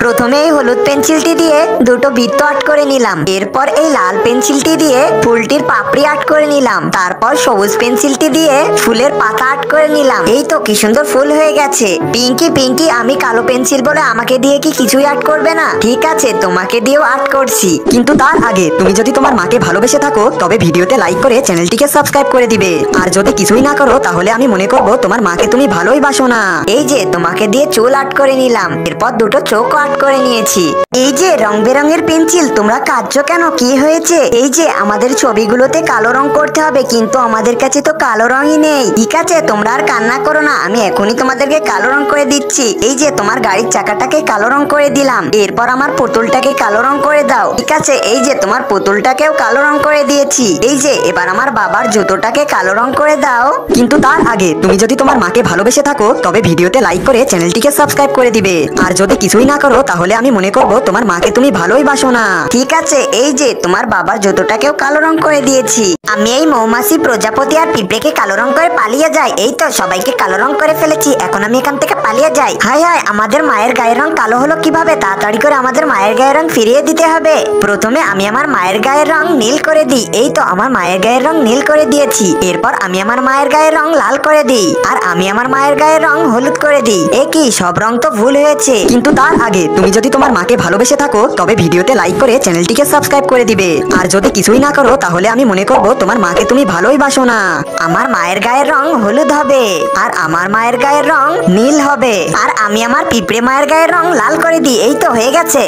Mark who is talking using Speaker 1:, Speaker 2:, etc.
Speaker 1: প্রথমে এই হলুদ পেন্সিলটি দিয়ে দুটো বৃত্ত আর্ট করে নিলাম। এরপর এই লাল পেন্সিলটি দিয়ে ফুলটির পাপড়ি আর্ট করে নিলাম। তারপর সবুজ পেন্সিলটি দিয়ে ফুলের পাতা আর্ট করে নিলাম। এই তো কি সুন্দর ফুল হয়ে গেছে। পিঙ্কি পিঙ্কি, আমি কালো পেন্সিল বলে আমাকে দিয়ে কি কিছুই আর্ট করবে না? ঠিক আছে, তোমাকে দিয়েও আর্ট করছি।
Speaker 2: কিন্তু তার আগে তুমি যদি তোমার মাকে ভালোবেসে থাকো তবে ভিডিওতে লাইক করে চ্যানেলটিকে সাবস্ক্রাইব করে দিবে। আর যদি কিছুই না করো তাহলে আমি মনে করব তোমার মাকে তুমি ভালোই বাসো না।
Speaker 1: এই যে তোমাকে দিয়ে চুল আর্ট করে নিলাম। এরপর দুটো চোখ আর্ট করে নিয়েছি। এই যে রং বেরঙের পেন্সিল, তোমরা কাঁদছো কেন? কি হয়েছে? এই যে আমাদের ছবিগুলোতে কালো রং করতে হবে, কিন্তু আমাদের কাছে তো কালো রঙই নেই। ঠিক আছে, তোমরা আর কান্না করো না, আমি এখনই তোমাদেরকে কালো রং করে দিচ্ছি। এই যে তোমার গাড়ির চাকাটাকে কালো রং করে দিলাম। এরপর আমার পুতুলটাকে কালো রং করে দাও। ঠিক আছে, এই যে তোমার পুতুলটাকেও কালো রং করে দিয়েছি। এই যে এবার আমার বাবার জুতোটাকে কালো রং করে দাও।
Speaker 2: কিন্তু তার আগে তুমি যদি তোমার মাকে ভালোবেসে থাকো তবে ভিডিওতে লাইক করে চ্যানেলটিকে সাবস্ক্রাইব করে দিবে। আর যদি কিছুই না করো তাহলে আমি মনে করব তোমার মাকে তুমি ভালোই বাসো না।
Speaker 1: ঠিক আছে, এই যে তোমার বাবার জুতোটাকেও কালো রং করে দিয়েছি। আমি এই মৌমাছি, প্রজাপতি আর পিঁপড়েকে কালো রং করে পালিয়ে যাই। এই তো সবাইকে কালো রং করে ফেলেছি, এখন আমি এখান থেকে পালিয়ে যাই। হায় হায়, আমাদের মায়ের গায়ের রং কালো হলো কিভাবে? তাড়াতাড়ি করে আমাদের মায়ের গায়ের রং ফিরিয়ে দিতে হবে। প্রথমে আমি আমার মায়ের গায়ের রং নীল করে দিই। এই তো আমার মায়ের গায়ের রং নীল করে দিয়েছি। এরপর আমি আমার মায়ের গায়ের রং লাল করে দিই। আর আমি আমার মায়ের গায়ের রং হলুদ করে দিই। এ কি, সব রং তো ভুল হয়েছে।
Speaker 2: কিন্তু তার আগে তুমি যদি তোমার মাকে ভালোবেসে থাকো তবে ভিডিওতে লাইক করে চ্যানেলটিকে সাবস্ক্রাইব করে দিবে। আর যদি কিছুই না করো তাহলে আমি মনে করব তোমার মাকে তুমি ভালোই বাসো না।
Speaker 1: আমার মায়ের গায়ের রং হলুদ হবে, আর আমার মায়ের গায়ের রং নীল হবে, আর আমি আমার পিঁপড়ে মায়ের গায়ের রং লাল করে দিই। এই তো হয়ে গেছে।